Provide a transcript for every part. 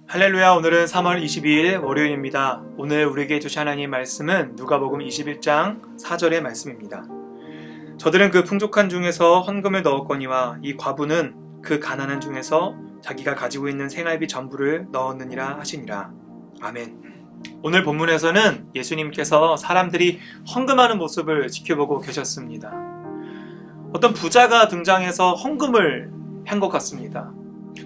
할렐루야. 오늘은 3월 22일 월요일입니다. 오늘 우리에게 주신 하나님의 말씀은 누가복음 21장 4절의 말씀입니다. 저들은 그 풍족한 중에서 헌금을 넣었거니와 이 과부는 그 가난한 중에서 자기가 가지고 있는 생활비 전부를 넣었느니라 하시니라. 아멘. 오늘 본문에서는 예수님께서 사람들이 헌금하는 모습을 지켜보고 계셨습니다. 어떤 부자가 등장해서 헌금을 한 것 같습니다.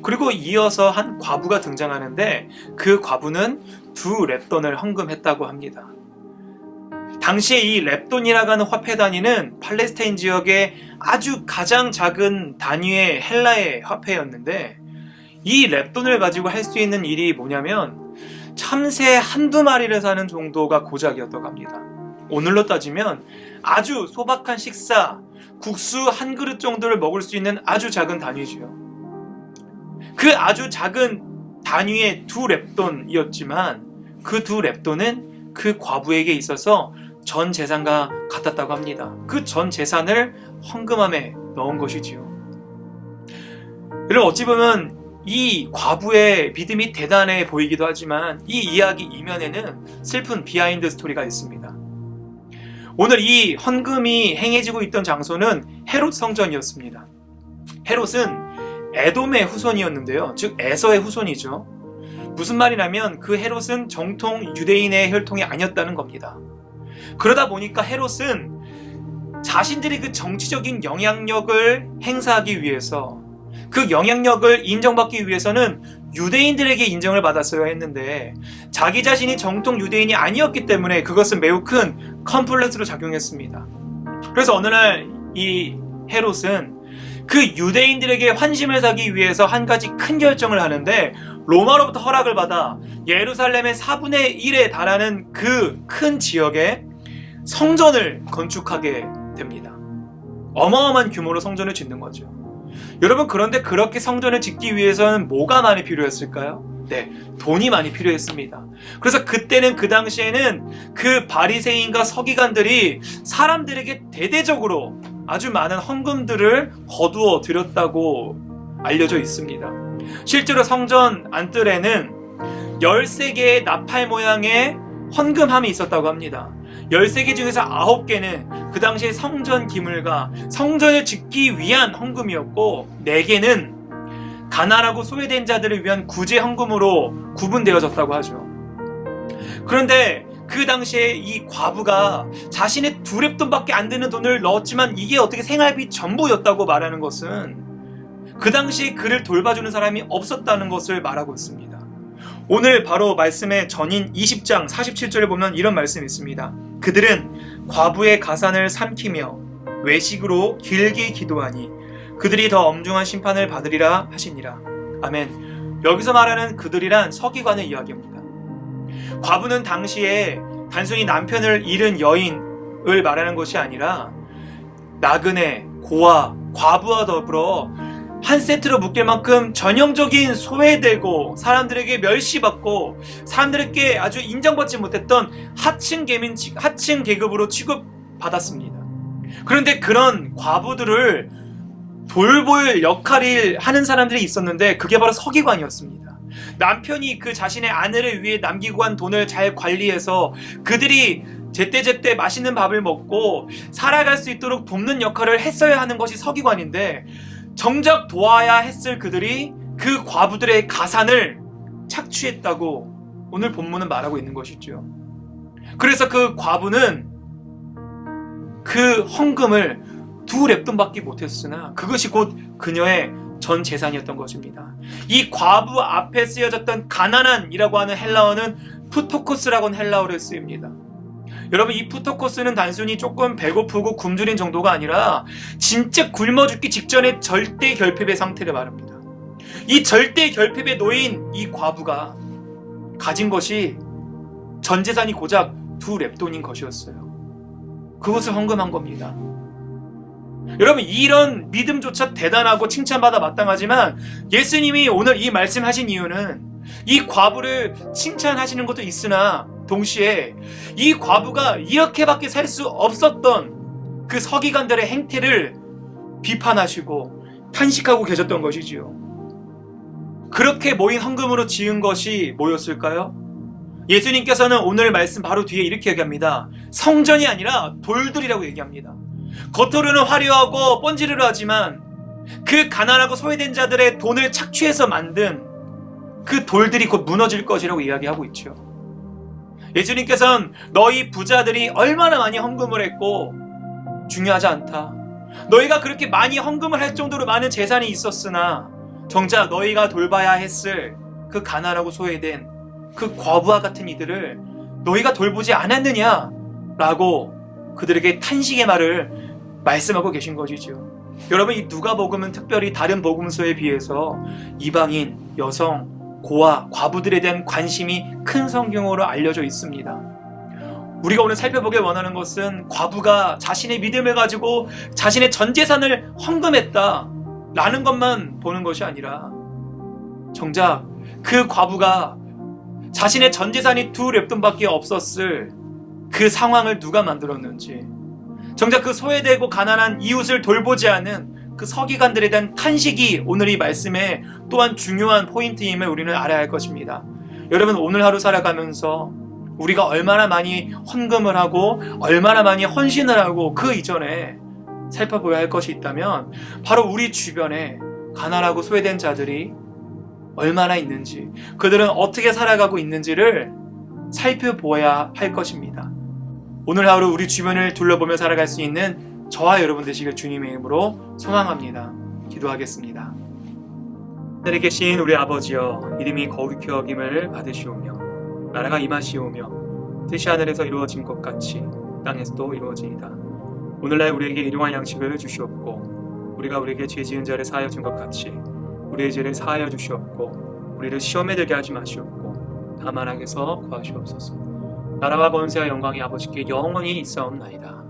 그리고 이어서 한 과부가 등장하는데 그 과부는 2렙돈을 헌금했다고 합니다. 당시에 이 렙돈이라고 하는 화폐 단위는 팔레스타인 지역의 아주 가장 작은 단위의 헬라의 화폐였는데 이 렙돈을 가지고 할 수 있는 일이 뭐냐면 참새 한두 마리를 사는 정도가 고작이었다고 합니다. 오늘로 따지면 아주 소박한 식사, 국수 한 그릇 정도를 먹을 수 있는 아주 작은 단위지요. 그 아주 작은 단위의 2렙돈이었지만 그 2렙돈은 그 과부에게 있어서 전 재산과 같았다고 합니다. 그 전 재산을 헌금함에 넣은 것이지요. 여러분, 어찌 보면 이 과부의 믿음이 대단해 보이기도 하지만 이 이야기 이면에는 슬픈 비하인드 스토리가 있습니다. 오늘 이 헌금이 행해지고 있던 장소는 헤롯 성전이었습니다. 헤롯은 에돔의 후손이었는데요. 즉 에서의 후손이죠. 무슨 말이냐면 그 헤롯은 정통 유대인의 혈통이 아니었다는 겁니다. 그러다 보니까 헤롯은 자신들이 그 정치적인 영향력을 행사하기 위해서 그 영향력을 인정받기 위해서는 유대인들에게 인정을 받았어야 했는데 자기 자신이 정통 유대인이 아니었기 때문에 그것은 매우 큰 컴플렉스로 작용했습니다. 그래서 어느 날 이 헤롯은 그 유대인들에게 환심을 사기 위해서 한 가지 큰 결정을 하는데 로마로부터 허락을 받아 예루살렘의 4분의 1에 달하는 그 큰 지역에 성전을 건축하게 됩니다. 어마어마한 규모로 성전을 짓는 거죠. 여러분, 그런데 그렇게 성전을 짓기 위해서는 뭐가 많이 필요했을까요? 네, 돈이 많이 필요했습니다. 그래서 그때는 그 당시에는 그 바리새인과 서기관들이 사람들에게 대대적으로 아주 많은 헌금들을 거두어 드렸다고 알려져 있습니다. 실제로 성전 안뜰에는 13개의 나팔 모양의 헌금함이 있었다고 합니다. 13개 중에서 9개는 그 당시에 성전 기물과 성전을 짓기 위한 헌금이었고 4개는 가난하고 소외된 자들을 위한 구제 헌금으로 구분되어졌다고 하죠. 그런데 그 당시에 이 과부가 자신의 2렙돈밖에 안 되는 돈을 넣었지만 이게 어떻게 생활비 전부였다고 말하는 것은 그 당시에 그를 돌봐주는 사람이 없었다는 것을 말하고 있습니다. 오늘 바로 말씀의 전인 20장 47절에 보면 이런 말씀이 있습니다. 그들은 과부의 가산을 삼키며 외식으로 길게 기도하니 그들이 더 엄중한 심판을 받으리라 하시니라. 아멘. 여기서 말하는 그들이란 서기관의 이야기입니다. 과부는 당시에 단순히 남편을 잃은 여인을 말하는 것이 아니라 나그네, 고아, 과부와 더불어 한 세트로 묶일 만큼 전형적인 소외되고 사람들에게 멸시받고 사람들에게 아주 인정받지 못했던 하층 계급으로 취급받았습니다. 그런데 그런 과부들을 돌볼 역할을 하는 사람들이 있었는데 그게 바로 서기관이었습니다. 남편이 그 자신의 아내를 위해 남기고 간 돈을 잘 관리해서 그들이 제때제때 맛있는 밥을 먹고 살아갈 수 있도록 돕는 역할을 했어야 하는 것이 서기관인데 정작 도와야 했을 그들이 그 과부들의 가산을 착취했다고 오늘 본문은 말하고 있는 것이죠. 그래서 그 과부는 그 헌금을 2렙돈밖에 못했으나 그것이 곧 그녀의 전 재산이었던 것입니다. 이 과부 앞에 쓰여졌던 가난한이라고 하는 헬라어는 푸토코스라고 하는 헬라어로 쓰입니다. 여러분, 이 푸토코스는 단순히 조금 배고프고 굶주린 정도가 아니라 진짜 굶어 죽기 직전의 절대 결핍의 상태를 말합니다. 이 절대 결핍에 놓인 이 과부가 가진 것이 전 재산이 고작 2렙돈인 것이었어요. 그것을 헌금한 겁니다. 여러분, 이런 믿음조차 대단하고 칭찬받아 마땅하지만 예수님이 오늘 이 말씀하신 이유는 이 과부를 칭찬하시는 것도 있으나 동시에 이 과부가 이렇게밖에 살 수 없었던 그 서기관들의 행태를 비판하시고 탄식하고 계셨던 것이지요. 그렇게 모인 헌금으로 지은 것이 뭐였을까요? 예수님께서는 오늘 말씀 바로 뒤에 이렇게 얘기합니다. 성전이 아니라 돌들이라고 얘기합니다. 겉으로는 화려하고 번지르르 하지만 그 가난하고 소외된 자들의 돈을 착취해서 만든 그 돌들이 곧 무너질 것이라고 이야기하고 있죠. 예수님께서는 너희 부자들이 얼마나 많이 헌금을 했고 중요하지 않다. 너희가 그렇게 많이 헌금을 할 정도로 많은 재산이 있었으나 정작 너희가 돌봐야 했을 그 가난하고 소외된 그 과부와 같은 이들을 너희가 돌보지 않았느냐? 라고 그들에게 탄식의 말을 말씀하고 계신 것이죠. 여러분, 이 누가복음은 특별히 다른 복음서에 비해서 이방인, 여성, 고아, 과부들에 대한 관심이 큰 성경으로 알려져 있습니다. 우리가 오늘 살펴보길 원하는 것은 과부가 자신의 믿음을 가지고 자신의 전 재산을 헌금했다 라는 것만 보는 것이 아니라 정작 그 과부가 자신의 전 재산이 2렙돈밖에 없었을 그 상황을 누가 만들었는지, 정작 그 소외되고 가난한 이웃을 돌보지 않은 그 서기관들에 대한 탄식이 오늘 이 말씀의 또한 중요한 포인트임을 우리는 알아야 할 것입니다. 여러분, 오늘 하루 살아가면서 우리가 얼마나 많이 헌금을 하고 얼마나 많이 헌신을 하고 그 이전에 살펴봐야 할 것이 있다면 바로 우리 주변에 가난하고 소외된 자들이 얼마나 있는지, 그들은 어떻게 살아가고 있는지를 살펴보아야 할 것입니다. 오늘 하루 우리 주변을 둘러보며 살아갈 수 있는 저와 여러분 되시길 주님의 이름으로 소망합니다. 기도하겠습니다. 하늘에 계신 우리 아버지여, 이름이 거룩히 여김을 받으시오며 나라가 임하시오며 뜻이 하늘에서 이루어진 것 같이 땅에서도 이루어지이다. 오늘날 우리에게 일용할 양식을 주시옵고 우리가 우리에게 죄 지은 자를 사하여 준 것 같이 우리의 죄를 사하여 주시옵고 우리를 시험에 들게 하지 마시옵고 다만 악에서 구하시옵소서. 나라와 권세와 영광이 아버지께 영원히 있사옵나이다.